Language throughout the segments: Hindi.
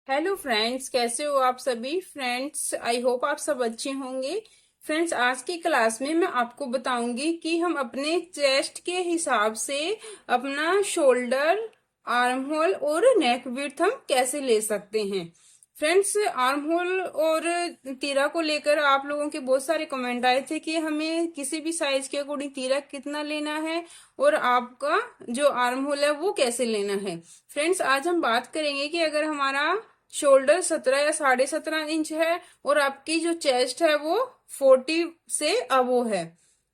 हेलो फ्रेंड्स, कैसे हो आप सभी फ्रेंड्स। आई होप आप सब अच्छे होंगे। फ्रेंड्स, आज की क्लास में मैं आपको बताऊंगी कि हम अपने चेस्ट के हिसाब से अपना शोल्डर, आर्म होल और नेक विड्थ हम कैसे ले सकते हैं। फ्रेंड्स, आर्म होल और तीरा को लेकर आप लोगों के बहुत सारे कमेंट आए थे कि हमें किसी भी साइज के अकॉर्डिंग तीरा कितना लेना है और आपका जो आर्म होल है वो कैसे लेना है। फ्रेंड्स, आज हम बात करेंगे कि अगर हमारा शोल्डर 17 या 17.5 इंच है और आपकी जो चेस्ट है वो 40 से अबो है।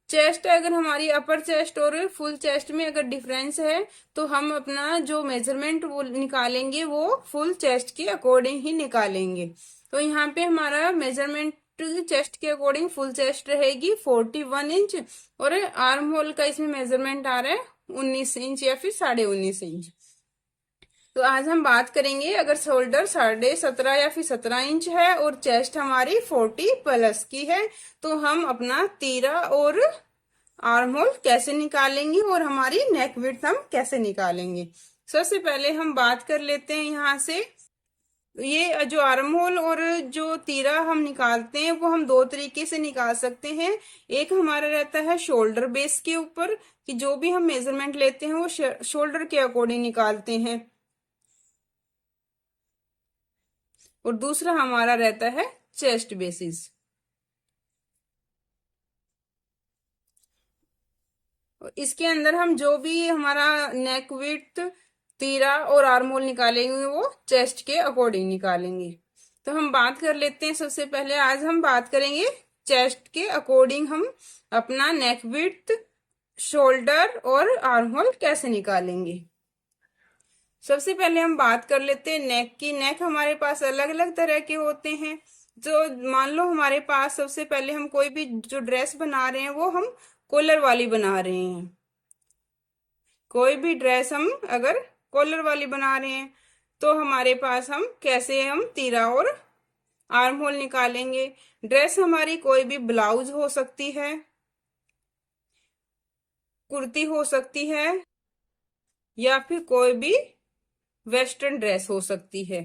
चेस्ट अगर हमारी अपर चेस्ट और फुल चेस्ट में अगर डिफरेंस है तो हम अपना जो मेजरमेंट वो निकालेंगे वो फुल चेस्ट के अकॉर्डिंग ही निकालेंगे। तो यहाँ पे हमारा मेजरमेंट चेस्ट के अकॉर्डिंग फुल चेस्ट रहेगी 41 इंच और आर्म होल का इसमें मेजरमेंट आ रहा है 19 इंच या फिर 19.5 इंच। तो आज हम बात करेंगे अगर शोल्डर 17.5 या फिर 17 इंच है और चेस्ट हमारी 40 प्लस की है तो हम अपना तीरा और आर्म होल कैसे निकालेंगे और हमारी नेक विड्थ हम कैसे निकालेंगे। सबसे पहले हम बात कर लेते हैं यहाँ से। ये जो आर्म होल और जो तीरा हम निकालते हैं वो हम दो तरीके से निकाल सकते हैं। एक हमारा रहता है शोल्डर बेस के ऊपर कि जो भी हम मेजरमेंट लेते हैं वो शोल्डर के अकॉर्डिंग निकालते हैं, और दूसरा हमारा रहता है चेस्ट बेसिस। इसके अंदर हम जो भी हमारा नेक विड्थ, तीरा और आर्म होल निकालेंगे वो चेस्ट के अकॉर्डिंग निकालेंगे। तो हम बात कर लेते हैं। सबसे पहले आज हम बात करेंगे चेस्ट के अकॉर्डिंग हम अपना नेक विड्थ, शोल्डर और आर्म होल कैसे निकालेंगे। सबसे पहले हम बात कर लेते हैं नेक की। नेक हमारे पास अलग अलग तरह के होते हैं। जो मान लो हमारे पास सबसे पहले हम कोई भी जो ड्रेस बना रहे हैं वो हम कॉलर वाली बना रहे हैं। कोई भी ड्रेस हम अगर कॉलर वाली बना रहे हैं तो हमारे पास हम कैसे हम तीरा और आर्म होल निकालेंगे। ड्रेस हमारी कोई भी ब्लाउज हो सकती है, कुर्ती हो सकती है या फिर कोई भी वेस्टर्न ड्रेस हो सकती है।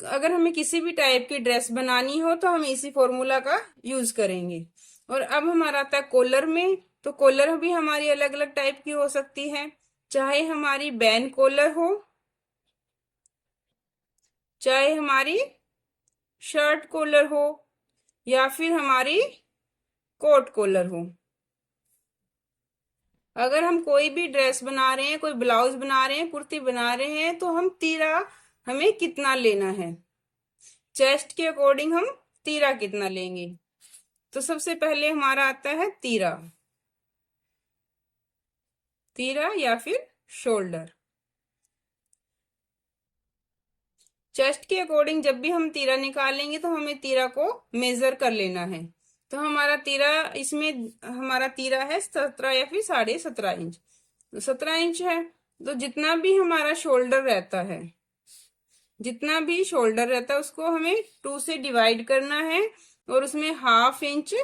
अगर हमें किसी भी टाइप की ड्रेस बनानी हो तो हम इसी फॉर्मूला का यूज करेंगे। और अब हमारा आता है कॉलर में। तो कॉलर भी हमारी अलग अलग टाइप की हो सकती है, चाहे हमारी बैन कॉलर हो, चाहे हमारी शर्ट कॉलर हो या फिर हमारी कोट कॉलर हो। अगर हम कोई भी ड्रेस बना रहे हैं, कोई ब्लाउज बना रहे हैं, कुर्ती बना रहे हैं तो हम तीरा हमें कितना लेना है, चेस्ट के अकॉर्डिंग हम तीरा कितना लेंगे। तो सबसे पहले हमारा आता है तीरा, तीरा या फिर शोल्डर। चेस्ट के अकॉर्डिंग जब भी हम तीरा निकालेंगे तो हमें तीरा को मेजर कर लेना है। तो हमारा तीरा, इसमें हमारा तीरा है 17 या फिर 17.5 इंच। तो 17 इंच है तो जितना भी हमारा शोल्डर रहता है, जितना भी शोल्डर रहता है उसको हमें 2 से डिवाइड करना है और उसमें ½ इंच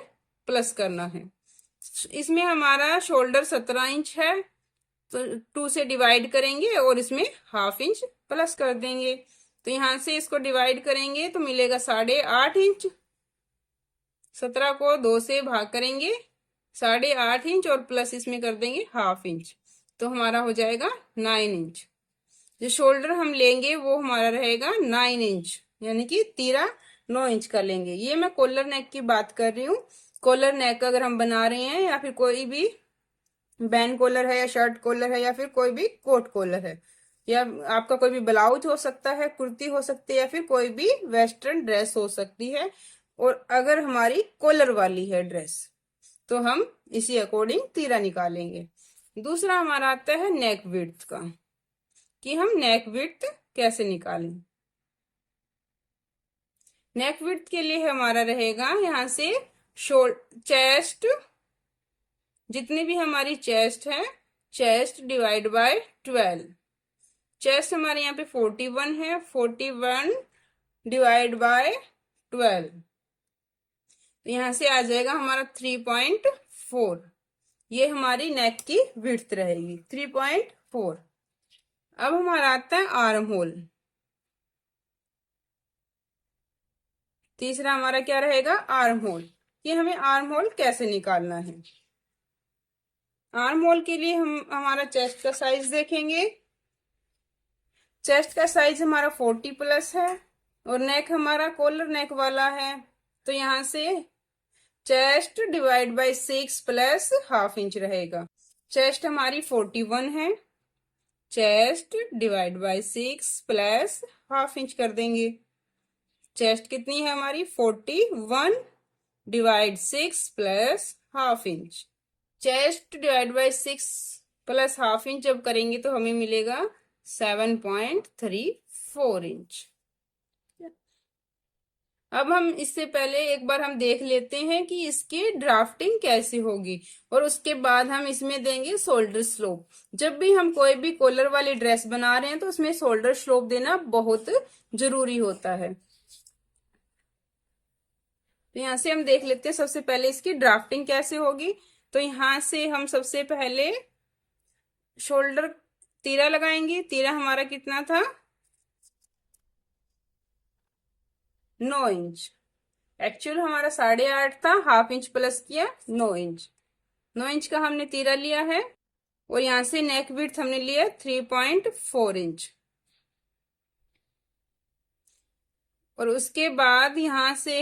प्लस करना है। इसमें हमारा शोल्डर 17 इंच है तो 2 से डिवाइड करेंगे और इसमें ½ इंच प्लस कर देंगे। तो यहां से इसको डिवाइड करेंगे तो मिलेगा 8.5 इंच। 17 को 2 से भाग करेंगे, 8.5 इंच और प्लस इसमें कर देंगे ½ इंच, तो हमारा हो जाएगा 9 इंच। जो शोल्डर हम लेंगे वो हमारा रहेगा 9 इंच, यानी कि तीरा 9 इंच का लेंगे। ये मैं कॉलर नेक की बात कर रही हूँ। कॉलर नेक अगर हम बना रहे हैं या फिर कोई भी बैन कॉलर है या शर्ट कॉलर है या फिर कोई भी कोट कॉलर है या आपका कोई भी ब्लाउज हो सकता है, कुर्ती हो सकती है या फिर कोई भी वेस्टर्न ड्रेस हो सकती है, और अगर हमारी कॉलर वाली है ड्रेस तो हम इसी अकॉर्डिंग तीरा निकालेंगे। दूसरा हमारा आता है नेक विड्थ का, कि हम नेक विड्थ कैसे निकालें। नेक विड्थ के लिए हमारा रहेगा यहाँ से चेस्ट, जितनी भी हमारी चेस्ट है, चेस्ट डिवाइड बाय 12। चेस्ट हमारे यहाँ पे 41 है, 41 डिवाइड बाय 12, तो यहाँ से आ जाएगा हमारा 3.4। ये हमारी नेक की विड्थ रहेगी 3.4। अब हमारा आता है आर्म होल। तीसरा हमारा क्या रहेगा, आर्म होल। कि हमें आर्म होल कैसे निकालना है। आर्म होल के लिए हम हमारा चेस्ट का साइज देखेंगे। चेस्ट का साइज हमारा 40+ है और नेक हमारा कॉलर नेक वाला है। तो यहाँ से chest divide by 6 plus ½ inch रहेगा। चेस्ट हमारी 41 है, chest divide by 6 plus ½ inch कर देंगे। चेस्ट कितनी है हमारी, 41 divide 6 plus ½ inch. Chest divide by 6 plus ½ inch जब करेंगे तो हमें मिलेगा 7.34 इंच। अब हम इससे पहले एक बार हम देख लेते हैं कि इसकी ड्राफ्टिंग कैसी होगी और उसके बाद हम इसमें देंगे शोल्डर स्लोप। जब भी हम कोई भी कॉलर वाली ड्रेस बना रहे हैं तो उसमें शोल्डर स्लोप देना बहुत जरूरी होता है। तो यहाँ से हम देख लेते हैं सबसे पहले इसकी ड्राफ्टिंग कैसे होगी। तो यहाँ से हम सबसे पहले शोल्डर तीरा लगाएंगे। तीरा हमारा कितना था, 9 इंच। एक्चुअल हमारा 8.5 था, ½ इंच प्लस किया 9 इंच। 9 इंच का हमने तीरा लिया है और यहाँ से नेक विड्थ हमने लिया 3.4 इंच। और उसके बाद यहाँ से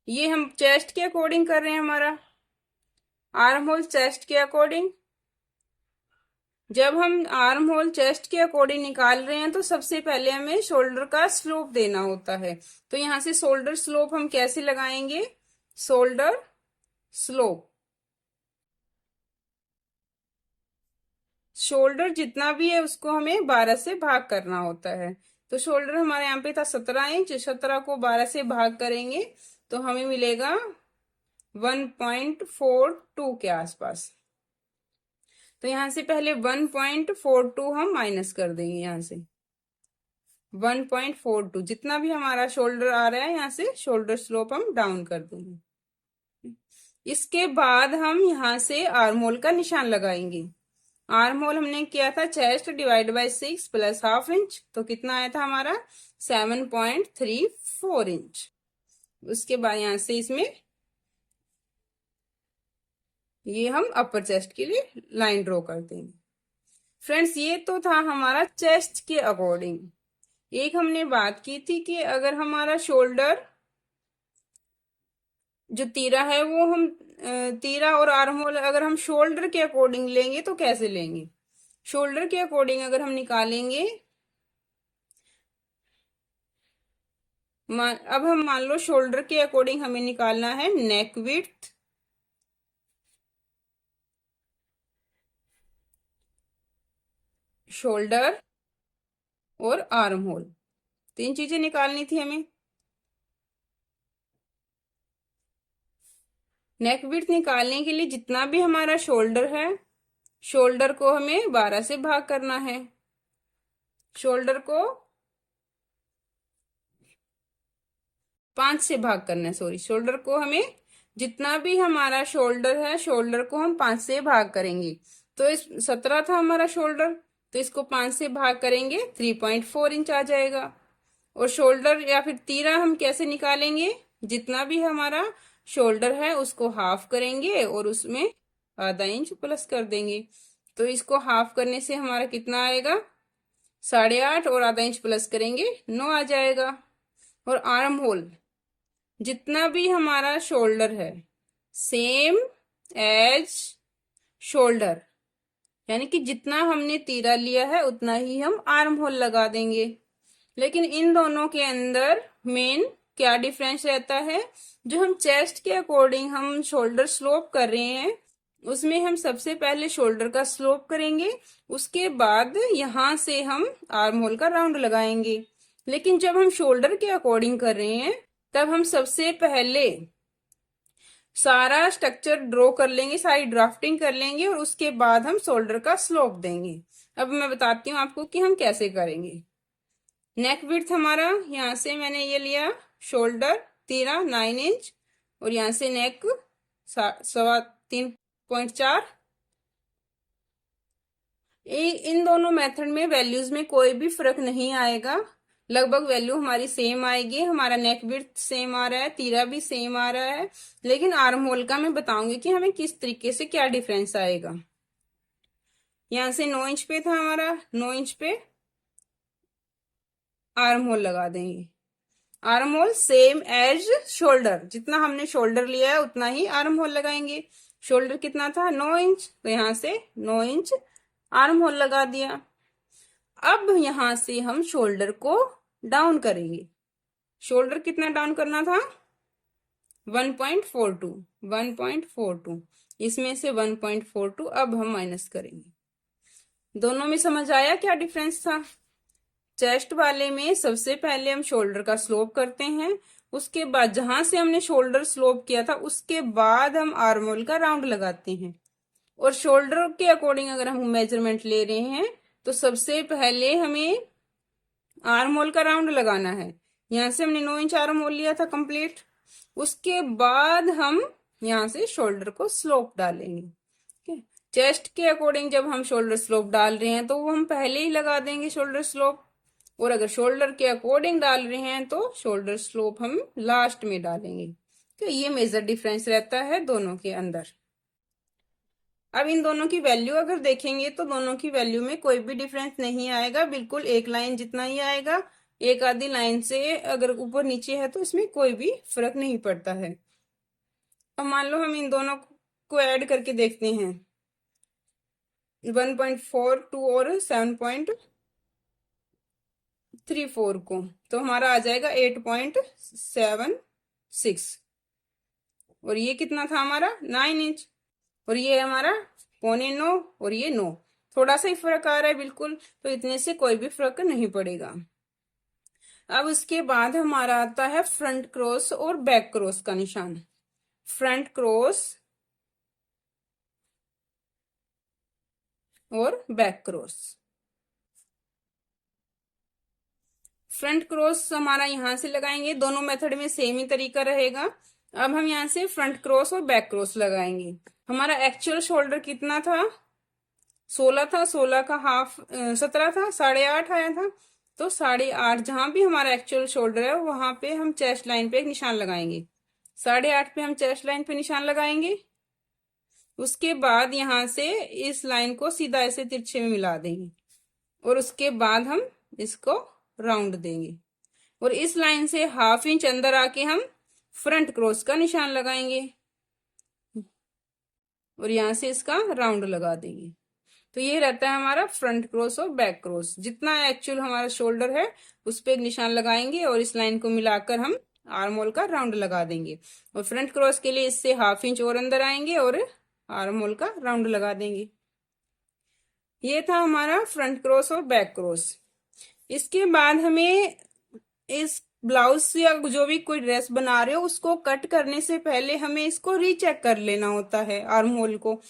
ये हम चेस्ट के अकॉर्डिंग कर रहे हैं, हमारा आर्म होल चेस्ट के अकॉर्डिंग। जब हम आर्म होल चेस्ट के अकॉर्डिंग निकाल रहे हैं तो सबसे पहले हमें शोल्डर का स्लोप देना होता है। तो यहाँ से शोल्डर स्लोप हम कैसे लगाएंगे, शोल्डर स्लोप, शोल्डर जितना भी है उसको हमें 12 से भाग करना होता है। तो शोल्डर हमारे यहाँ पे था 17 इंच, 17 को 12 से भाग करेंगे तो हमें मिलेगा 1.42 के आसपास। तो यहाँ से पहले 1.42 हम माइनस कर देंगे। यहाँ से 1.42 जितना भी हमारा शोल्डर आ रहा है यहाँ से शोल्डर स्लोप हम डाउन कर देंगे। इसके बाद हम यहाँ से आर्म होल का निशान लगाएंगे। आर्म होल हमने किया था chest divide by 6 plus ½ inch, तो कितना आया था हमारा 7.34 इंच। उसके बाद यहाँ से इसमें ये हम अपर चेस्ट के लिए लाइन ड्रॉ कर देंगे। फ्रेंड्स ये तो था हमारा चेस्ट के अकॉर्डिंग। एक हमने बात की थी कि अगर हमारा शोल्डर जो तीरा है वो हम तीरा और आर्म होल अगर हम शोल्डर के अकॉर्डिंग लेंगे तो कैसे लेंगे। शोल्डर के अकॉर्डिंग अगर हम निकालेंगे, अब हम मान लो शोल्डर के अकॉर्डिंग हमें निकालना है नेक विड्थ, शोल्डर और आर्म होल, 3 चीजें निकालनी थी हमें। नेक विड्थ निकालने के लिए जितना भी हमारा शोल्डर है, शोल्डर को हमें 12 से भाग करना है। शोल्डर को 5 से भाग करना है, सॉरी, शोल्डर को हमें जितना भी हमारा शोल्डर है शोल्डर को हम 5 से भाग करेंगे। तो इस 17 था हमारा शोल्डर, तो इसको 5 से भाग करेंगे 3.4 इंच आ जाएगा। और शोल्डर या फिर तीरा हम कैसे निकालेंगे, जितना भी हमारा शोल्डर है उसको हाफ करेंगे और उसमें ½ इंच प्लस कर देंगे। तो इसको हाफ करने से हमारा कितना आएगा, 8.5 और ½ इंच प्लस करेंगे 9 आ जाएगा। और आर्म होल जितना भी हमारा शोल्डर है सेम एज शोल्डर, यानी कि जितना हमने तीरा लिया है उतना ही हम आर्म होल लगा देंगे। लेकिन इन दोनों के अंदर मेन क्या डिफरेंस रहता है, जो हम चेस्ट के अकॉर्डिंग हम शोल्डर स्लोप कर रहे हैं उसमें हम सबसे पहले शोल्डर का स्लोप करेंगे, उसके बाद यहां से हम आर्म होल का राउंड लगाएंगे। लेकिन जब हम शोल्डर के अकॉर्डिंग कर रहे हैं तब हम सबसे पहले सारा स्ट्रक्चर ड्रॉ कर लेंगे, सारी ड्राफ्टिंग कर लेंगे और उसके बाद हम शोल्डर का स्लोप देंगे। अब मैं बताती हूँ आपको कि हम कैसे करेंगे। नेक विड्थ हमारा यहाँ से मैंने ये लिया शोल्डर तीरा 9 इंच और यहाँ से नेक 3.4। इन दोनों मेथड में वैल्यूज में कोई भी फर्क नहीं आएगा। लगभग वैल्यू हमारी सेम आएगी। हमारा नेक विड्थ सेम आ रहा है, तीरा भी सेम आ रहा है, लेकिन आर्म होल का मैं बताऊंगी कि हमें किस तरीके से क्या डिफरेंस आएगा। यहां से 9 इंच पे था हमारा, 9 इंच पे आर्म होल लगा देंगे। Arm hole same as shoulder, जितना हमने शोल्डर लिया है उतना ही आर्म होल लगाएंगे। शोल्डर कितना था, 9 इंच, तो यहां से 9 इंच आर्म होल लगा दिया। अब यहां से हम शोल्डर को डाउन करेंगे। शोल्डर कितना डाउन करना था, 1.42, 1.42, इसमें से 1.42 अब हम माइनस करेंगे। दोनों में समझ आया क्या डिफरेंस था। चेस्ट वाले में सबसे पहले हम शोल्डर का स्लोप करते हैं, उसके बाद जहां से हमने शोल्डर स्लोप किया था उसके बाद हम आर्म होल का राउंड लगाते हैं। और शोल्डर के अकॉर्डिंग अगर हम मेजरमेंट ले रहे हैं तो सबसे पहले हमें आर्म होल का राउंड लगाना है। यहां से हमने 9 इंच आर्म होल लिया था कंप्लीट, उसके बाद हम यहां से शोल्डर को स्लोप डालेंगे। चेस्ट के अकॉर्डिंग जब हम शोल्डर स्लोप डाल रहे हैं तो वो हम पहले ही लगा देंगे शोल्डर स्लोप, और अगर शोल्डर के अकॉर्डिंग डाल रहे हैं तो शोल्डर स्लोप हम लास्ट में डालेंगे। तो ये मेजर डिफरेंस रहता है दोनों के अंदर। अब इन दोनों की वैल्यू अगर देखेंगे तो दोनों की वैल्यू में कोई भी डिफरेंस नहीं आएगा, बिल्कुल एक लाइन जितना ही आएगा। एक आधी लाइन से अगर ऊपर नीचे है तो इसमें कोई भी फर्क नहीं पड़ता है। अब मान लो हम इन दोनों को ऐड करके देखते हैं, 1.42 और 7.34 को, तो हमारा आ जाएगा 8.76। और ये कितना था हमारा, 9 इंच, और ये हमारा 8.25 और ये 9, थोड़ा सा ही फर्क आ रहा है बिल्कुल, तो इतने से कोई भी फर्क नहीं पड़ेगा। अब उसके बाद हमारा आता है फ्रंट क्रॉस और बैक क्रॉस का निशान। फ्रंट क्रॉस और बैक क्रॉस। फ्रंट क्रॉस हमारा यहां से लगाएंगे, दोनों मेथड में सेम ही तरीका रहेगा। अब हम यहां से फ्रंट क्रॉस और बैक क्रॉस लगाएंगे। हमारा एक्चुअल शोल्डर कितना था, 16 था, 16 का हाफ 17 था, 8.5 आया था। तो 8.5 जहां भी हमारा एक्चुअल शोल्डर है वहां पे हम चेस्ट लाइन पे एक निशान लगाएंगे। 8.5 पे हम चेस्ट लाइन पे निशान लगाएंगे। उसके बाद यहां से इस लाइन को सीधा ऐसे तिरछे में मिला देंगे, और उसके बाद हम इसको राउंड देंगे, और इस लाइन से ½ इंच अंदर आके हम फ्रंट क्रॉस का निशान लगाएंगे, और यहां से इसका राउंड लगा देंगे। तो ये रहता है हमारा फ्रंट क्रॉस और बैक क्रॉस। जितना एक्चुअल हमारा शोल्डर है उस पे एक निशान लगाएंगे और इस लाइन को मिलाकर हम आर्म होल का राउंड लगा देंगे, और फ्रंट क्रॉस के लिए इससे ½ इंच और अंदर आएंगे और आर्म होल का राउंड लगा देंगे। ये था हमारा फ्रंट क्रॉस और बैक क्रॉस। इसके बाद हमें इस ब्लाउज या जो भी कोई ड्रेस बना रहे हो उसको कट करने से पहले हमें इसको रीचेक कर लेना होता है, आर्म होल को।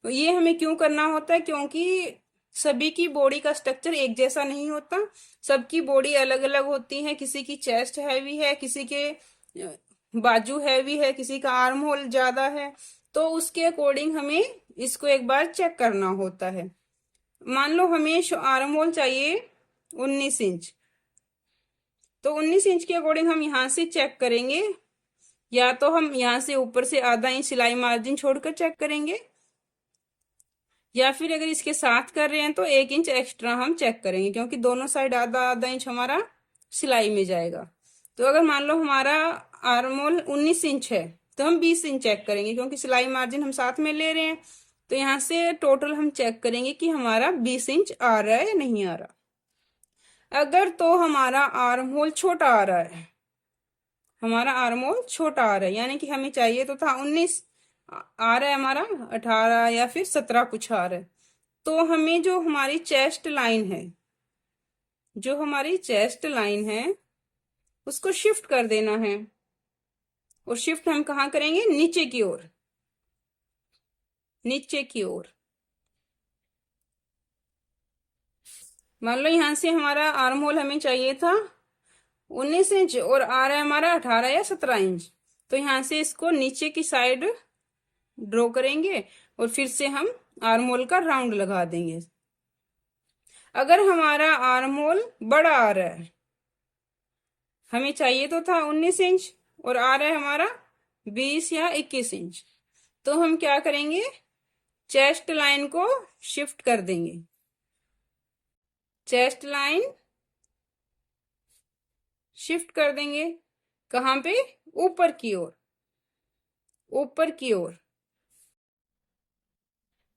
तो ये हमें क्यों करना होता है, क्योंकि सभी की बॉडी का स्ट्रक्चर एक जैसा नहीं होता, सबकी बॉडी अलग अलग होती है। किसी की चेस्ट हैवी है, किसी के बाजू हैवी है, किसी का आर्म होल ज्यादा है, तो उसके अकॉर्डिंग हमें इसको एक बार चेक करना होता है। मान लो हमें आर्म होल चाहिए 19 इंच, तो 19 इंच के अकॉर्डिंग हम यहाँ से चेक करेंगे, या तो हम यहाँ से ऊपर से ½ इंच सिलाई मार्जिन छोड़कर चेक करेंगे, या फिर अगर इसके साथ कर रहे हैं तो 1 इंच एक्स्ट्रा हम चेक करेंगे, क्योंकि दोनों साइड ½ इंच हमारा सिलाई में जाएगा। तो अगर मान लो हमारा आर्म होल 19 इंच है तो हम 20 इंच चेक करेंगे, क्योंकि सिलाई मार्जिन हम साथ में ले रहे हैं। तो यहाँ से टोटल हम चेक करेंगे कि हमारा 20 इंच आ रहा है या नहीं आ रहा। अगर तो हमारा आर्म होल छोटा आ रहा है, हमारा आर्म होल छोटा आ रहा है, यानी कि हमें चाहिए तो था 19, आ रहा है हमारा 18 या फिर 17 कुछ आ रहा है, तो हमें जो हमारी चेस्ट लाइन है, जो हमारी चेस्ट लाइन है उसको शिफ्ट कर देना है। और शिफ्ट हम कहाँ करेंगे, नीचे की ओर, नीचे की ओर। मान लो यहां से हमारा आर्म होल हमें चाहिए था 19 इंच और आ रहा है हमारा 18 या 17 इंच, तो यहां से इसको नीचे की साइड ड्रॉ करेंगे और फिर से हम आर्म होल का राउंड लगा देंगे। अगर हमारा आर्म होल बड़ा आ रहा है, हमें चाहिए तो था 19 इंच और आ रहा है हमारा 20 या 21 इंच। तो हम क्या करेंगे, चेस्ट लाइन को शिफ्ट कर देंगे। चेस्ट लाइन शिफ्ट कर देंगे कहाँ पे, ऊपर की ओर, ऊपर की ओर,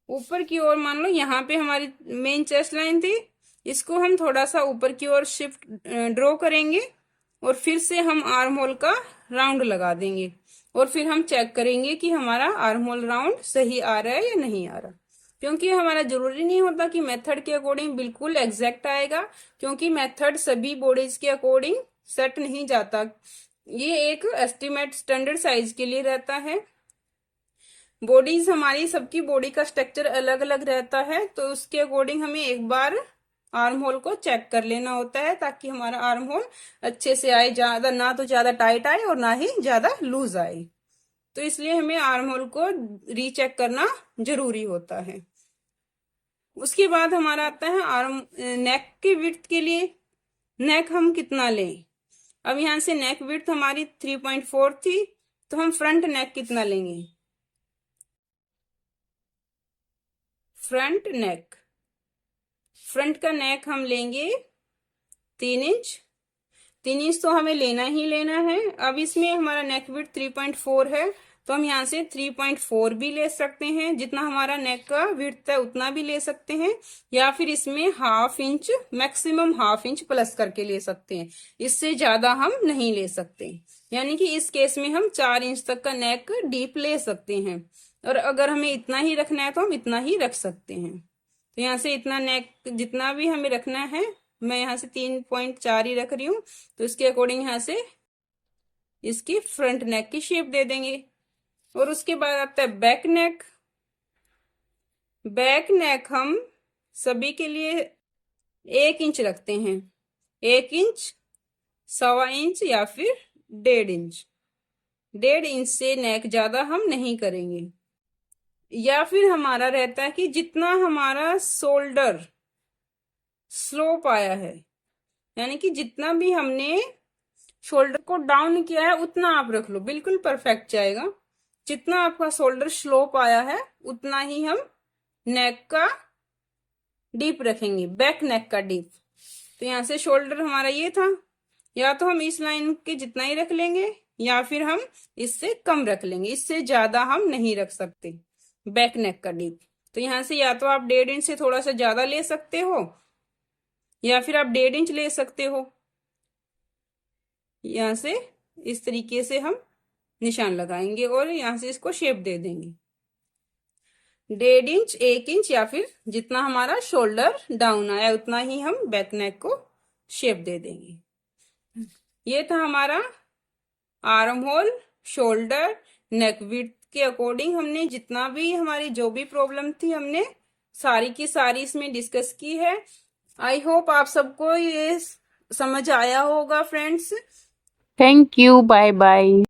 ऊपर की ओर। मान लो यहाँ पे हमारी मेन चेस्ट लाइन थी, इसको हम थोड़ा सा ऊपर की ओर शिफ्ट ड्रॉ करेंगे और फिर से हम आर्म होल का राउंड लगा देंगे और फिर हम चेक करेंगे कि हमारा आर्म होल राउंड सही आ रहा है या नहीं आ रहा। क्योंकि हमारा जरूरी नहीं होता कि मेथड के अकॉर्डिंग बिल्कुल एग्जैक्ट आएगा, क्योंकि मेथड सभी बॉडीज के अकॉर्डिंग सेट नहीं जाता। ये एक एस्टिमेट स्टैंडर्ड साइज के लिए रहता है। बॉडीज हमारी सबकी बॉडी का स्ट्रक्चर अलग अलग रहता है, तो उसके अकॉर्डिंग हमें एक बार आर्म होल को चेक कर लेना होता है ताकि हमारा आर्म होल अच्छे से आए, ज्यादा ना तो ज्यादा टाइट आए और ना ही ज्यादा लूज आए। तो इसलिए हमें आर्म होल को रीचेक करना जरूरी होता है। उसके बाद हमारा आता है आर्म नेक की विड्थ के लिए। नेक हम कितना लें, अब यहाँ से नेक विड्थ हमारी 3.4 थी, तो हम फ्रंट नेक कितना लेंगे। फ्रंट नेक, फ्रंट का नेक हम लेंगे 3 इंच। 3 इंच तो हमें लेना ही लेना है। अब इसमें हमारा नेक विड्थ 3.4 है, तो हम यहाँ से 3.4 भी ले सकते हैं, जितना हमारा नेक का विड्थ है उतना भी ले सकते हैं, या फिर इसमें half inch, maximum half inch plus करके ले सकते हैं। इससे ज्यादा हम नहीं ले सकते, यानी कि इस केस में हम 4 इंच तक का नेक डीप ले सकते हैं। और अगर हमें इतना ही रखना है तो हम इतना ही रख सकते हैं। तो यहाँ से इतना नेक जितना भी हमें रखना है, मैं यहाँ से 3.4 ही रख रही हूँ, तो इसके अकॉर्डिंग यहाँ से इसकी फ्रंट नेक की शेप दे देंगे। और उसके बाद आता है बैक नेक। बैक नेक हम सभी के लिए 1 इंच रखते हैं, 1 इंच, 1.25 इंच या फिर 1.5 इंच। 1.5 इंच से नेक ज्यादा हम नहीं करेंगे। या फिर हमारा रहता है कि जितना हमारा शोल्डर स्लोप आया है, यानी कि जितना भी हमने शोल्डर को डाउन किया है उतना आप रख लो, बिल्कुल परफेक्ट जाएगा। जितना आपका शोल्डर स्लोप आया है उतना ही हम नेक का डीप रखेंगे, बैक नेक का डीप। तो यहाँ से शोल्डर हमारा ये था, या तो हम इस लाइन के जितना ही रख लेंगे या फिर हम इससे कम रख लेंगे, इससे ज्यादा हम नहीं रख सकते बैक नेक का डीप। तो यहाँ से या तो आप 1.5 इंच से थोड़ा सा ज्यादा ले सकते हो या फिर आप 1.5 इंच ले सकते हो। यहाँ से इस तरीके से हम निशान लगाएंगे और यहाँ से इसको शेप दे देंगे। 1.5 इंच, 1 इंच या फिर जितना हमारा शोल्डर डाउन आया उतना ही हम बैक नेक को शेप दे देंगे। ये था हमारा आर्म होल, शोल्डर, नेक विड्थ के अकॉर्डिंग हमने जितना भी हमारी जो भी प्रॉब्लम थी हमने सारी की सारी इसमें डिस्कस की है। आई होप आप सबको ये समझ आया होगा friends. Thank you, bye bye.